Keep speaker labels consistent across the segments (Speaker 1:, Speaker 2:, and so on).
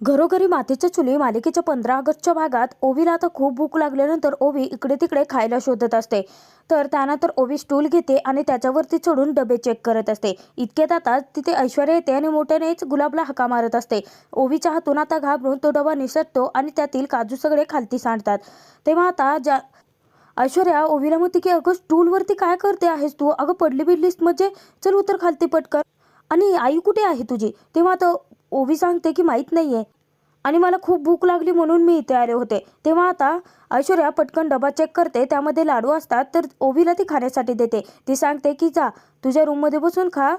Speaker 1: घरोघरी मातीच्या चुली मालिकेच्या 15 ऑगस्टच्या भागात ओवीला आता खूप भूक लागल्यानंतर ओवी इकडे तिकडे खायला शोधत असते. तर त्यानंतर ओवी स्टूल घेते आणि त्याच्यावरती चढून डबे चेक करत असते. इतक्यात आता तिथे ऐश्वर्या येते आणि मोठ्यानेच गुलाबला हाका मारत असते. ओवीच्या हातून आता घाबरून तो डबा निसटतो आणि त्यातील काजू सगळे खालती सांडतात. तेव्हा आता ऐश्वर्या ओवीला म्हणते की अगं स्टूलवरती काय करते आहेस तू? अगं पडली बिडलीस म्हणजे चल उतर खालती पटकन. आणि आई कुठे आहे तुझी? तेव्हा आता ओवी सांगते की माहीत नाहीये आणि मला खूप भूक लागली म्हणून मी इथे आले होते. तेव्हा आता ऐश्वर्या पटकन डबा चेक करते, त्यामध्ये लाडू असतात. तर ओवीला ती खाण्यासाठी देते. ती सांगते की जा तुझ्या रूममध्ये बसून खा.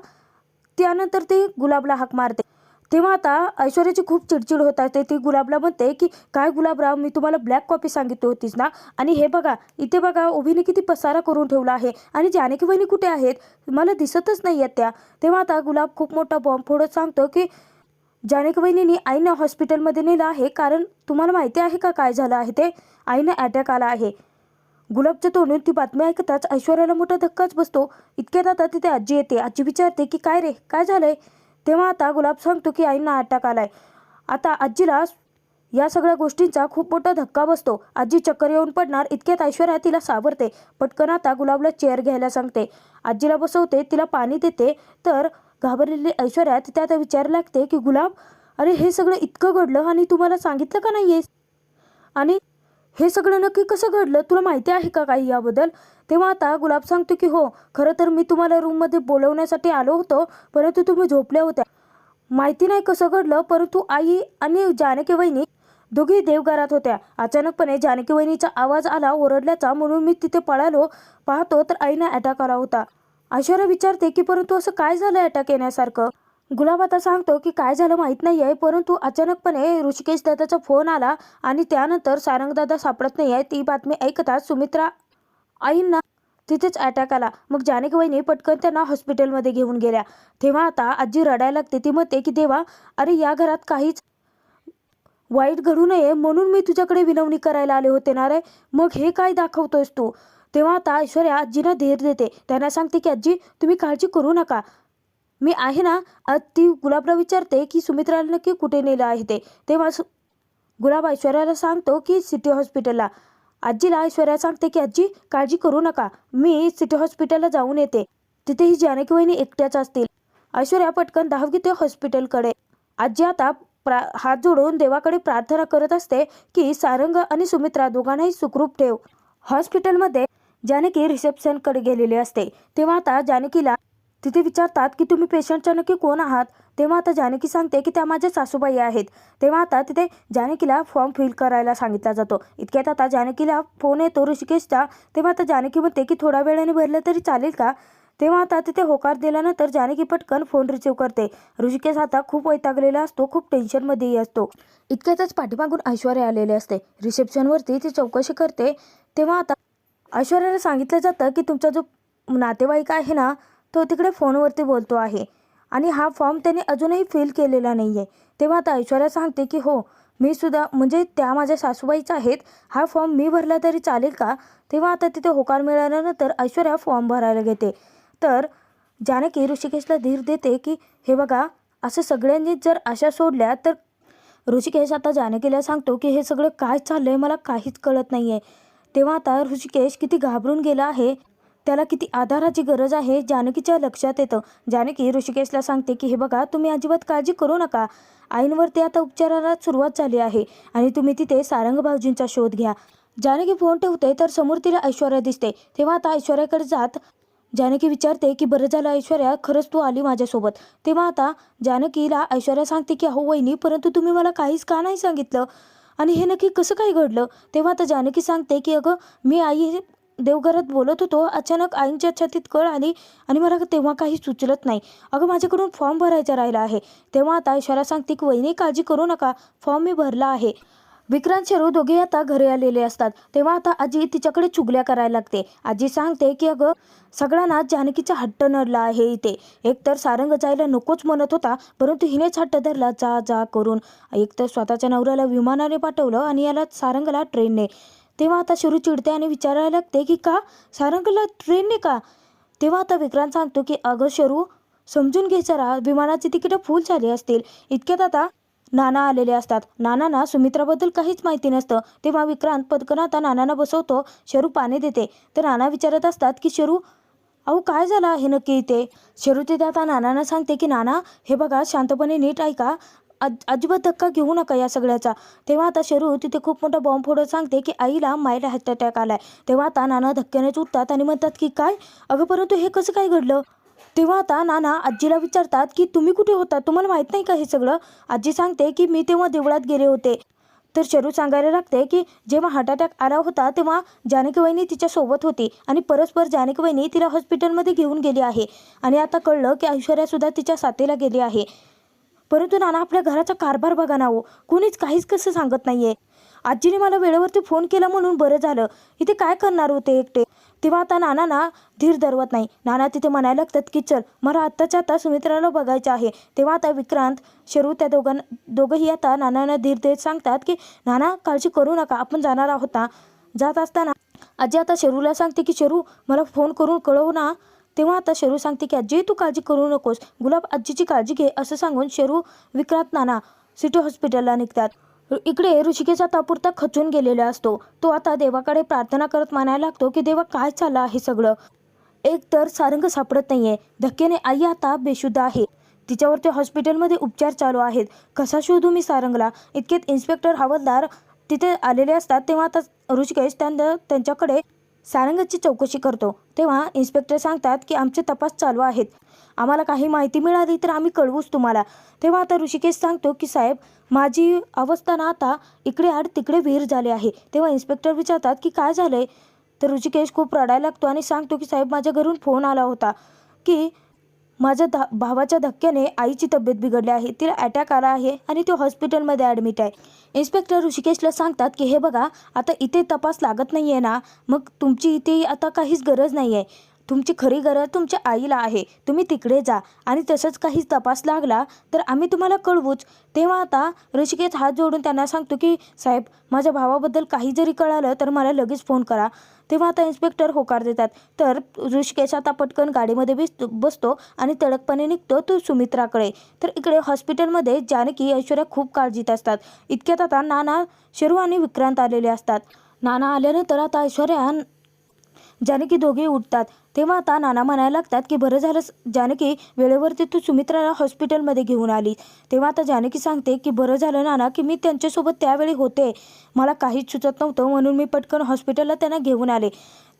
Speaker 1: त्यानंतर ती गुलाबला हाक मारते. तेव्हा आता ऐश्वर्याची खूप चिडचिड होत असते. ती गुलाबला म्हणते की काय गुलाबराव, मी तुम्हाला ब्लॅक कॉफी सांगितली होतीस ना, आणि हे बघा इथे बघा ओवीने किती पसारा करून ठेवला आहे आणि जानकी वहिनी कुठे आहेत? मला दिसतच नाही आहेत त्या. तेव्हा आता गुलाब खूप मोठा बॉम्ब फोडत सांगतो की जानकी वहिनींनी आईनं हॉस्पिटलमध्ये नेलं आहे, कारण तुम्हाला माहिती आहे का काय झालं आहे ते? आईनं अटॅक आला आहे. गुलाबच्या तोंडून ती बातमी ऐकताच ऐश्वर्याला मोठा धक्काच बसतो. इतक्यात आता तिथे आजी येते. आजी विचारते की काय रे, काय झालंय? तेव्हा आता गुलाब सांगतो की आईंना अटॅक आलाय. आता आजीला या सगळ्या गोष्टींचा खूप मोठा धक्का बसतो. आजी चक्कर येऊन पडणार. इतक्यात ऐश्वर्या तिला सावरते. पटकन आता गुलाबला चेअर घ्यायला सांगते. आजीला बसवते, तिला पाणी देते. तर घाबरलेली ऐश्वर्या तिथे आता विचारायला लागते की गुलाब, अरे हे सगळं इतकं घडलं आणि तुम्हाला सांगितलं का नाहीयेस? आणि हे सगळं नक्की कसं घडलं? तुला माहिती आहे का काही याबद्दल? तेव्हा आता गुलाब सांगतो की हो, खरं तर मी तुम्हाला रूममध्ये बोलवण्यासाठी आलो होतो, परंतु तुम्ही झोपल्या होत्या. माहिती नाही कसं घडलं, परंतु आई आणि जानकी वहिनी दोघी देवघरात होत्या. अचानकपणे जानकी वहिनीचा आवाज आला ओरडल्याचा, म्हणून मी तिथे पळालो. पाहतो तर आईने अटॅक आला होता. ऐश्वर्या विचारते की परंतु असं काय झालं अटॅक येण्यासारखं? गुलाब आता सांगतो की काय झालं माहीत नाही आहे, परंतु अचानकपणे ऋषिकेश दादाचा फोन आला आणि त्यानंतर सारंग दादा सापडत नाही आहे. ती बातमी ऐकताच सुमित्रा आईंना तिथेच अटॅक आला. मग जानकी वहिनी पटकन त्यांना हॉस्पिटलमध्ये घेऊन गेल्या. तेव्हा आता आजी रडायला लागते. ती म्हणते की देवा, अरे या घरात काहीच वाईट घडू नये म्हणून मी तुझ्याकडे विनवणी करायला आले होते ना रे, मग हे काय दाखवतोयस तू? तेव्हा आता ऐश्वर्या आजीला धीर देते. त्यांना सांगते की आजी तुम्ही काळजी करू नका, मी आहे ना. ती गुलाबला विचारते की सुमित्राला नक्की कुठे नेलं आहे ते. तेव्हा गुलाब ऐश्वर्याला सांगतो की सिटी हॉस्पिटलला. आजीला ऐश्वर्या सांगते की आजी काळजी करू नका, मी सिटी हॉस्पिटलला जाऊन येते. तिथे ही जानकी वहिनी एकट्याच असतील. ऐश्वर्या पटकन धाव घेते हॉस्पिटलकडे. आजी आता हात जोडून देवाकडे प्रार्थना करत असते की सारंग आणि सुमित्रा दोघांनाही सुखरूप ठेव. हॉस्पिटलमध्ये जानकी रिसेप्शनकडे गेलेली असते. तेव्हा आता जानकीला तिथे विचारतात की तुम्ही पेशंटच्या नक्की कोण आहात? तेव्हा आता जानकी सांगते की त्या माझ्या सासूबाई आहेत. तेव्हा आता तिथे जानकीला फॉर्म फिल करायला सांगितला जातो. इतक्यात आता जानकीला फोन येतो ऋषिकेशचा. तेव्हा आता जानकी म्हणते की थोड्या वेळाने भरलं तरी चालेल का? तेव्हा आता तिथे होकार दिल्यानंतर जानकी पटकन फोन रिसीव करते. ऋषिकेश आता खूप वैतागलेला असतो, खूप टेन्शनमध्येही असतो. इतक्यातच पाठीमागून ऐश्वर्या आलेले असते. रिसेप्शनवरती ती चौकशी करते. तेव्हा आता ऐश्वर्याला सांगितलं जातं की तुमचा जो नातेवाईक आहे ना, तो तिकडे फोनवरती बोलतो आहे आणि हा फॉर्म त्याने अजूनही फिल केलेला नाही आहे. तेव्हा आता ऐश्वर्या सांगते की हो, मी सुद्धा म्हणजे त्या माझ्या सासूबाईच आहेत, हा फॉर्म मी भरला तरी चालेल का? तेव्हा आता तिथे होकार मिळाल्यानंतर ऐश्वर्या फॉर्म भरायला घेते. तर जानकी ऋषिकेशला धीर देते की हे बघा, असं सगळ्यांनी जर आशा सोडल्या तर ऋषिकेश आता जानकीला सांगतो की हे सगळं काय चाललंय मला काहीच कळत नाही आहे. तेव्हा आता ऋषिकेश किती घाबरून गेला आहे, त्याला किती आधाराची गरज आहे जानकीच्या लक्षात येतं. जानकी ऋषिकेशला सांगते की हे बघा, तुम्ही अजिबात काळजी करू नका. आईंवरती आता उपचाराला सुरुवात झाली आहे आणि तुम्ही तिथे सारंग भाऊजींचा शोध घ्या. जानकी फोन ठेवते तर समोर तिला ऐश्वर्या दिसते. तेव्हा आता ऐश्वर्याकडे जात जानकी विचारते की बरं झालं ऐश्वर्या, खरंच तू आली माझ्यासोबत. तेव्हा आता जानकीला ऐश्वर्या सांगते की अहो वहिनी, परंतु तुम्ही मला काहीच का नाही सांगितलं आणि हे नक्की कसं काय घडलं? तेव्हा आता जानकी सांगते की अगं, मी आई देवघरात बोलत होतो, अचानक आईंच्या छातीत कळ आली आणि मला तेव्हा काही सुचलत नाही. अगं माझ्याकडून फॉर्म भरायचा राहिला आहे. तेव्हा आता ऐश्वर्या सांगते की वहिनी काळजी करू नका, फॉर्म मी भरला आहे. विक्रांत शेरू दोघे आता घरी आलेले असतात. तेव्हा आता आजी तिच्याकडे चुगल्या करायला लागते. आजी सांगते की अगं, सगळ्यांना जानकीचा हट्ट नडला आहे इथे. एकतर सारंग जायला नकोच म्हणत होता, परंतु हिनेच हट्ट धरला जा जा करून. एकतर स्वतःच्या नवऱ्याला विमानाने पाठवलं आणि याला सारंगला ट्रेनने. तेव्हा आता शिरू चिडते आणि विचारायला लागते की का सारंगला ट्रेनने का? तेव्हा आता विक्रांत सांगतो की अगं शरू, समजून घे जरा, विमानाची तिकीटं फुल झाली असतील. इतक्यात आता नाना आलेले असतात. नानांना सुमित्राबद्दल काहीच माहिती नसतं. तेव्हा विक्रांत पटकन आता नानांना बसवतो. शरू पाणी देते. तर नाना विचारत असतात की शरू, अहो काय झालं आहे नक्की इथे? शरू तिथे आता नानांना सांगते की नाना हे बघा, शांतपणे नीट ऐका, अजिबात धक्का घेऊ नका या सगळ्याचा. तेव्हा आता शरू तिथे खूप मोठा बॉम्ब फोडत सांगते की आईला मायला हार्ट अटॅक आलाय. तेव्हा आता नाना धक्क्यानेच उठतात आणि म्हणतात की काय? अगं परंतु हे कसं काय घडलं? तेव्हा आता नाना आजीला विचारतात की तुम्ही कुठे होता, तुम्हाला माहीत नाही का हे सगळं? आजी सांगते की मी तेव्हा देवळात गेले होते. तर शरू सांगायला लागते की जेव्हा हार्ट अटॅक आला होता तेव्हा जानकी वहिनी तिच्यासोबत होती आणि परस्पर जानकी वहिनी तिला हॉस्पिटलमध्ये घेऊन गेली आहे. आणि आता कळलं की ऐश्वर्यासुद्धा तिच्या साथीला गेली आहे. परंतु नाना आपल्या घराचा कारभार बघा ना हो, कोणीच काहीच कसं सांगत नाहीये. आजीने मला वेळेवरती फोन केला म्हणून बरं झालं, इथे काय करणार होते एकटे? तेव्हा आता नाना धीर धरवत नाही. नाना तिथे म्हणायला लागतात की चल, मला आत्ताच्या आता सुमित्राला बघायचं आहे. तेव्हा आता विक्रांत, शरू त्या दोघंही आता नानांना धीर देत सांगतात की नाना काळजी करू नका, आपण जाणार आहोत ना. जात असताना आजी आता शरूला सांगते की शरू मला फोन करून कळव ना. तेव्हा आता शरू सांगते की आजी तू काळजी करू नकोस, गुलाब आजीची काळजी घे, असं सांगून शरू, विक्रांत, नाना सिटी हॉस्पिटलला निघतात. इकडे ऋषिकेश आता पुरता खचून गेलेला असतो. तो आता देवाकडे प्रार्थना करत म्हणायला लागतो की देवा काय चाललं आहे सगळं? एक तर सारंग सापडत नाहीये, धक्क्याने आई आता बेशुद्ध आहे, तिच्यावरती हॉस्पिटलमध्ये उपचार चालू आहेत, कसा शोधू मी सारंगला? इतकेत इन्स्पेक्टर हवालदार तिथे आलेले असतात. तेव्हा आता ऋषिकेश त्यांच्याकडे सारंगची चौकशी करतो. तेव्हा इन्स्पेक्टर सांगतात की आमचे तपास चालू आहेत, आम्हाला काही माहिती मिळाली तर आम्ही कळवूच तुम्हाला. तेव्हा आता ऋषिकेश सांगतो की साहेब माझी अवस्था ना आता इकडे आड तिकडे विहीर झाली आहे. तेव्हा इन्स्पेक्टर विचारतात की काय झालंय? तर ऋषिकेश खूप रडायला लागतो आणि सांगतो की साहेब माझ्या घरून फोन आला होता की माझ्या भावाच्या धक्क्याने आईची तब्येत बिघडली आहे, तिला अटॅक आला आहे आणि ती हॉस्पिटलमध्ये ॲडमिट आहे. इन्स्पेक्टर ऋषिकेशला सांगतात की हे बघा, आता इथे तपास लागत नाही आहे ना, मग तुमची इथे आता काहीच गरज नाही आहे, तुमची खरी गरज तुमच्या आईला आहे, तुम्ही तिकडे जा आणि तसंच काही तपास लागला तर आम्ही तुम्हाला कळवूच. तेव्हा आता ऋषिकेश हात जोडून त्यांना सांगतो की साहेब माझ्या भावाबद्दल काही जरी कळालं तर मला लगेच फोन करा. तेव्हा आता इन्स्पेक्टर होकार देतात. तर ऋषिकेश आता पटकन गाडीमध्ये बसतो आणि तडकपणे निघतो तो सुमित्राकडे. तर इकडे हॉस्पिटलमध्ये जानकी, ऐश्वर्या खूप काळजीत असतात. इतक्यात आता नाना, शरू आणि विक्रांत आलेले असतात. नाना आल्यानंतर आता ऐश्वर्या, जानकी दोघे उठतात. तेव्हा आता नाना म्हणायला लागतात की बरं झालं जानकी, वेळेवरती तू सुमित्राला हॉस्पिटलमध्ये घेऊन आली. तेव्हा आता जानकी सांगते की बरं झालं नाना की मी त्यांच्यासोबत त्यावेळी होते, मला काहीच सुचत नव्हतं म्हणून मी पटकन हॉस्पिटलला त्यांना घेऊन आले.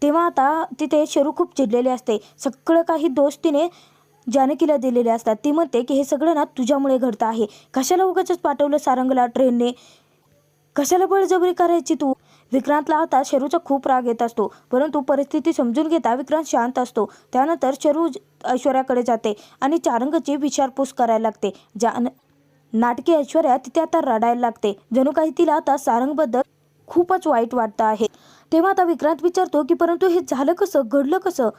Speaker 1: तेव्हा आता तिथे शरू खूप चिडलेले असते. सगळं काही दोष तिने जानकीला दिलेले असतात. ती म्हणते की हे सगळं ना तुझ्यामुळे घडतं आहे, कशाला उगाचच पाठवलं सारंगला ट्रेनने, कशाला बळजबरी करायची तू? विक्रांतला आता शरूचा खूप राग येत असतो, परंतु परिस्थिती समजून घेता विक्रांत शांत असतो. त्यानंतर शरू ऐश्वर्याकडे जाते आणि चारंगची विचारपूस करायला लागते. नाटकी ऐश्वर्या तिथे आता रडायला लागते, जणू काही तिला आता सारंगबद्दल खूपच वाईट वाटतं आहे. तेव्हा आता विक्रांत विचारतो की परंतु हे झालं कसं, घडलं कसं?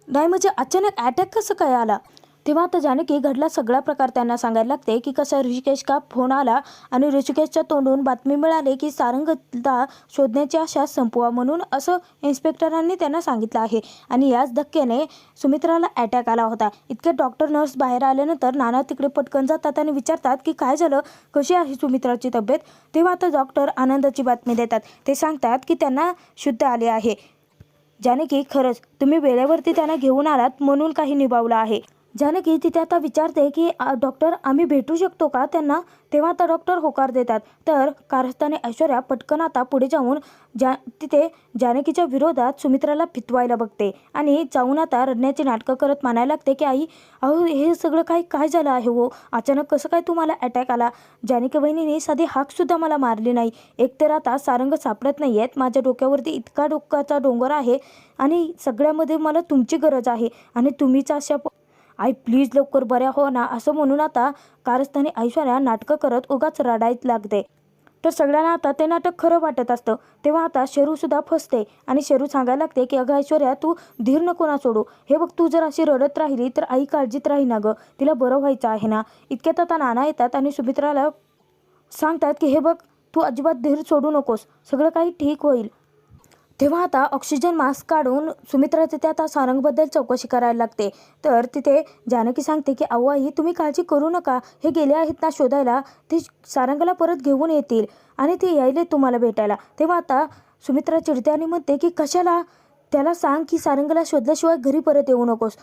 Speaker 1: नाही म्हणजे अचानक अटॅक कसं काय आला? तेव्हा आता जानकी घडला सगळा प्रकार त्यांना सांगायला लागते की कसा ऋषिकेश का फोन आला आणि ऋषिकेशच्या तोंडून बातमी मिळाली की सारंगला शोधण्याची आशा संपवा म्हणून, असं इन्स्पेक्टरांनी त्यांना सांगितलं आहे. आणि याच धक्क्याने सुमित्राला अटॅक आला होता. इतके डॉक्टर नर्स बाहेर आल्यानंतर नाना तिकडे पटकन जातात आणि विचारतात की काय झालं, कशी आहे सुमित्राची तब्येत? तेव्हा आता डॉक्टर आनंदाची बातमी देतात. ते सांगतात की त्यांना शुद्ध आले आहे. जानकी, खरंच तुम्ही वेळेवरती त्यांना घेऊन आलात म्हणून काही निभावलं आहे. जानकी तिथे आता विचारते की डॉक्टर आम्ही भेटू शकतो का त्यांना? तेव्हा आता डॉक्टर होकार देतात. तर कारस्थाने ऐश्वर्या पटकन आता पुढे जाऊन तिथे जानकीच्या विरोधात सुमित्राला फितवायला बघते आणि जाऊन आता रडण्याची नाटकं करत म्हणायला लागते की आई, अहो हे सगळं काय झालं आहे हो, अचानक कसं काय तुम्हाला अटॅक आला? जानकी बहिणीने साधी हाकसुद्धा मला मारली नाही. एकतर आता सारंग सापडत नाही आहेत, माझ्या डोक्यावरती इतका डोक्याचा डोंगर आहे आणि सगळ्यामध्ये मला तुमची गरज आहे आणि तुम्हीच अशा आई प्लीज लवकर बऱ्या हो ना, असं म्हणून आता कारस्थानी ऐश्वर्या नाटकं करत उगाच रडायला लागते. तर सगळ्यांना आता ते नाटक खरं वाटत असतं. तेव्हा आता शरूसुद्धा फसते आणि शरू सांगायला लागते की अगं ऐश्वर्या तू धीर नको ना सोडू, हे बघ तू जर अशी रडत राहिली तर आई काळजीत राही ना गं, तिला बरं व्हायचं आहे ना. इतक्यात आता नाना येतात आणि सुमित्राला सांगतात की हे बघ तू अजिबात धीर सोडू नकोस, सगळं काही ठीक होईल. तेव्हा आता ऑक्सिजन मास्क काढून सुमित्रा तिथे आता सारंगबद्दल चौकशी करायला लागते. तर तिथे जानकी सांगते की अहो आई, तुम्ही काळजी करू नका, हे गेले आहेत ना शोधायला, ते सारंगला परत घेऊन येतील आणि ते यायले तुम्हाला भेटायला. तेव्हा आता सुमित्रा चिडते आणि म्हणते की कशाला, त्याला सांग की सारंगला शोधल्याशिवाय घरी परत येऊ नकोस.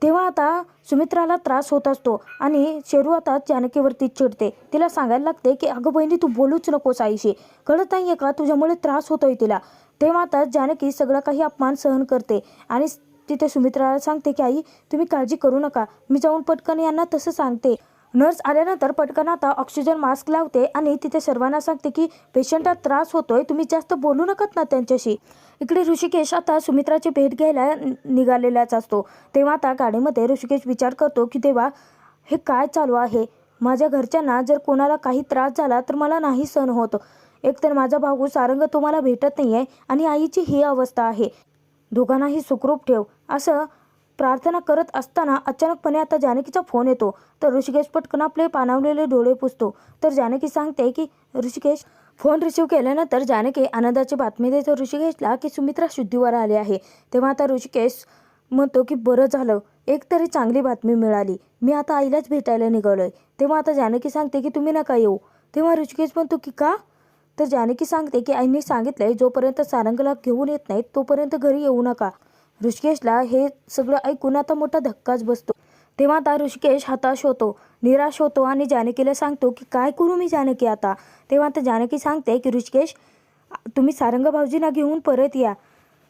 Speaker 1: तेव्हा आता सुमित्राला त्रास होत असतो आणि शेरू आता जानकीवरती चिडते. तिला सांगायला लागते की अगं बहिणी, तू बोलूच नकोस आईशी, कळत नाही आहे का, तुझ्यामुळे त्रास होतोय तिला. तेव्हा आता जानकी सगळं काही अपमान सहन करते आणि तिथे सुमित्राला सांगते की आई, तुम्ही काळजी करू नका, मी जाऊन पटकन यांना तसं सांगते. नर्स आल्यानंतर पटकन आता ऑक्सिजन मास्क लावते आणि तिथे सर्वांना सांगते की पेशंटला त्रास होतोय, तुम्ही जास्त बोलू नकात ना त्यांच्याशी. इकडे ऋषिकेश आता सुमित्राची भेट घ्यायला निघालेलाच असतो. तेव्हा आता गाडीमध्ये ऋषिकेश विचार करतो की देवा, हे काय चालू आहे, माझ्या घरच्यांना जर कोणाला काही त्रास झाला तर मला नाही सहन होत. एकतर माझा भाऊ सारंग तुम्हाला भेटत नाही आहे आणि आईची ही अवस्था आहे, दोघांनाही सुखरूप ठेव, असं प्रार्थना करत असताना अचानकपणे आता जानकीचा फोन येतो. तर ऋषिकेश पटकन आपले पाणावलेले डोळे पुसतो. तर जानकी सांगते की ऋषिकेश, फोन रिसीव्ह केल्यानंतर जानकी आनंदाची बातमी देतो ऋषिकेशला की सुमित्रा शुद्धीवर आली आहे. तेव्हा आता ऋषिकेश म्हणतो की बरं झालं, एक तरी चांगली बातमी मिळाली, मी आता आईलाच भेटायला निघालोय. तेव्हा आता जानकी सांगते की तुम्ही नका येऊ. तेव्हा ऋषिकेश म्हणतो की का. तर जानकी सांगते की आईंनी सांगितलंय जोपर्यंत सारंगला घेऊन येत नाहीत तोपर्यंत घरी येऊ नका. ऋषिकेशला हे सगळं ऐकून आता मोठा धक्काच बसतो. तेव्हा आता ऋषिकेश हताश होतो, निराश होतो आणि जानकीला सांगतो की काय करू मी जानकी आता. तेव्हा आता जानकी सांगते की ऋषिकेश, तुम्ही सारंग भाऊजींना घेऊन परत या,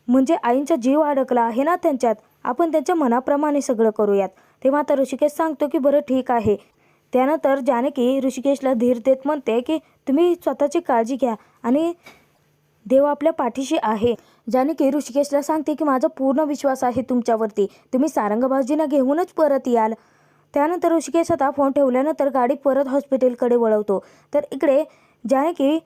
Speaker 1: म्हणजे आईंचा जीव अडकला आहे ना त्यांच्यात, आपण त्यांच्या मनाप्रमाणे सगळं करूयात. तेव्हा आता ऋषिकेश सांगतो की बरं ठीक आहे. त्यानंतर जानकी ऋषिकेशला धीर देत म्हणते की तुम्ही स्वतःची काळजी घ्या आणि देव आपल्या पाठीशी आहे. जानकी ऋषिकेशला सांगते की माझा पूर्ण विश्वास आहे तुमच्यावरती, तुम्ही सारंग भाऊजींना घेऊनच परत याल. त्यानंतर ऋषिकेश आता फोन ठेवल्यानंतर गाडी परत हॉस्पिटलकडे वळवतो. तर इकडे जानकी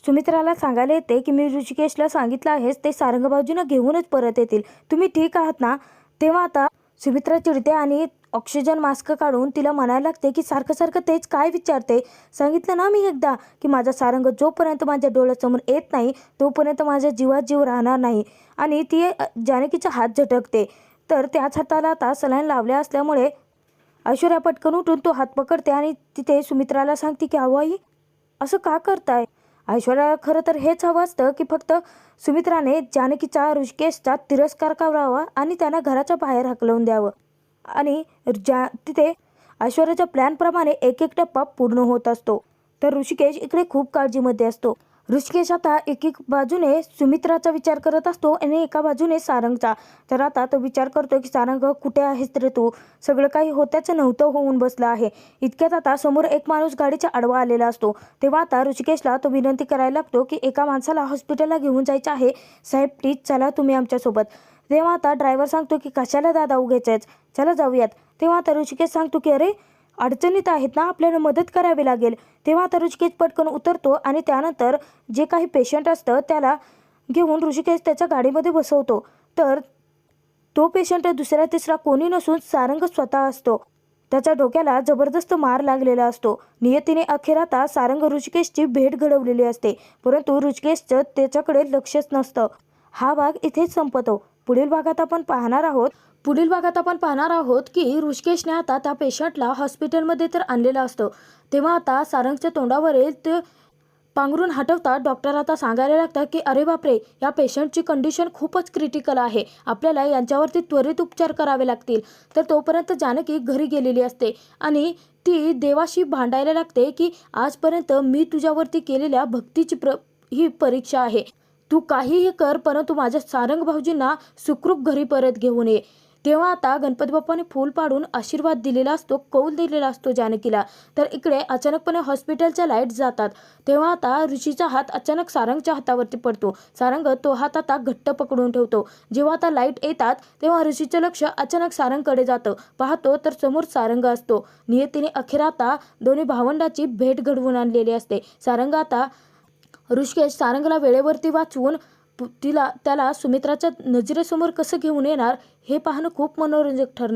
Speaker 1: सुमित्राला सांगायला येते की मी ऋषिकेशला सांगितलं आहेस, ते सारंग भाऊजींना घेऊनच परत येतील, तुम्ही ठीक आहात ना. तेव्हा आता सुमित्रा चिडते आणि ऑक्सिजन मास्क काढून तिला म्हणायला लागते की सारखं सारखं तेच काय विचारते, सांगितलं ना मी एकदा की माझा सारंग जोपर्यंत माझ्या डोळ्यासमोर येत नाही तोपर्यंत माझ्या जीवात जीव राहणार नाही. आणि ती जानकीचा हात झटकते. तर त्याच हाताला आता सलाईन लावल्या असल्यामुळे ऐश्वर्या पटकन उठून तो हात पकडते आणि तिथे सुमित्राला सांगते की अहो आई, असं का करताय. ऐश्वर्याला खरं तर हेच हवं असतं की फक्त सुमित्राने जानकीचा ऋषिकेशचा तिरस्कार करावा आणि त्यांना घराच्या बाहेर हकलवून द्यावं. आणि तिथे ऐश्वर्याच्या प्लॅनप्रमाणे एक एक टप्पा पूर्ण होत असतो. तर ऋषिकेश इकडे खूप काळजीमध्ये असतो. ऋषिकेश आता एक बाजूने सुमित्राचा विचार करत असतो आणि एका बाजूने सारंगचा. तर आता तो विचार करतो की सारंग कुठे आहेस रे तू, सगळं काही होत्याचं नव्हतं होऊन बसलं आहे. इतक्यात आता समोर एक माणूस गाडीच्या आडवा आलेला असतो. तेव्हा आता ऋषिकेशला तो विनंती करायला लागतो की एका माणसाला हॉस्पिटलला घेऊन जायचं आहे, साहेब प्लीज चला तुम्ही आमच्यासोबत. तेव्हा आता ड्रायव्हर सांगतो की कशाला दादा उगाचच, चला जाऊयात. तेव्हा आता ऋषिकेश सांगतो की अरे अडचणीत आहेत ना, आपल्याला मदत करावी लागेल. तेव्हा आता ऋषिकेश पटकन उतरतो आणि त्यानंतर जे काही पेशंट असतं त्याला घेऊन ऋषिकेश त्याच्या गाडीमध्ये बसवतो. तर तो पेशंट दुसरा तिसरा कोणी नसून सारंग स्वतः असतो. त्याच्या डोक्याला जबरदस्त मार लागलेला असतो. नियतीने अखेर आता सारंग ऋषिकेशची भेट घडवलेली असते, परंतु ऋषिकेशचं त्याच्याकडे लक्षच नसतं. हा भाग इथेच संपतो. पुढील भागात आपण पाहणार आहोत की ऋषिकेशने आता त्या पेशंटला हॉस्पिटलमध्ये तर आणलेलं असतं. तेव्हा आता सारंगच्या तोंडावरील ते पांघरून हटवतात. डॉक्टर आता सांगायला लागतात की अरे बापरे, या पेशंटची कंडिशन खूपच क्रिटिकल आहे, आपल्याला यांच्यावरती त्वरित उपचार करावे लागतील. तर तोपर्यंत जानकी घरी गेलेली असते आणि ती देवाशी भांडायला लागते की आजपर्यंत मी तुझ्यावरती केलेल्या भक्तीची ही परीक्षा आहे, तू काहीही कर परंतु माझ्या सारंग भाऊजींना सुखरूप घरी परत घेऊन ये. तेव्हा आता गणपती बाप्पाने फूल पाडून आशीर्वाद दिलेला असतो, कौल दिलेला असतो जानकीला. तर इकडे अचानकपणे हॉस्पिटलच्या लाईट जातात. तेव्हा आता ऋषीचा हात अचानक सारंगच्या हातावरती पडतो. सारंग तो हात आता घट्ट पकडून ठेवतो. जेव्हा आता लाईट येतात तेव्हा ऋषीचं लक्ष अचानक सारंगकडे जातं. पाहतो तर समोर सारंग असतो. नियतीने अखेर आता दोन्ही भावंडाची भेट घडवून आणलेली असते. सारंग आता ऋषिकेश सारंगला वेळेवरती वाचवून त्याला सुमित्राच्या नजरेसमोर कसं घेऊन येणार हे पाहणं खूप मनोरंजक ठरणार.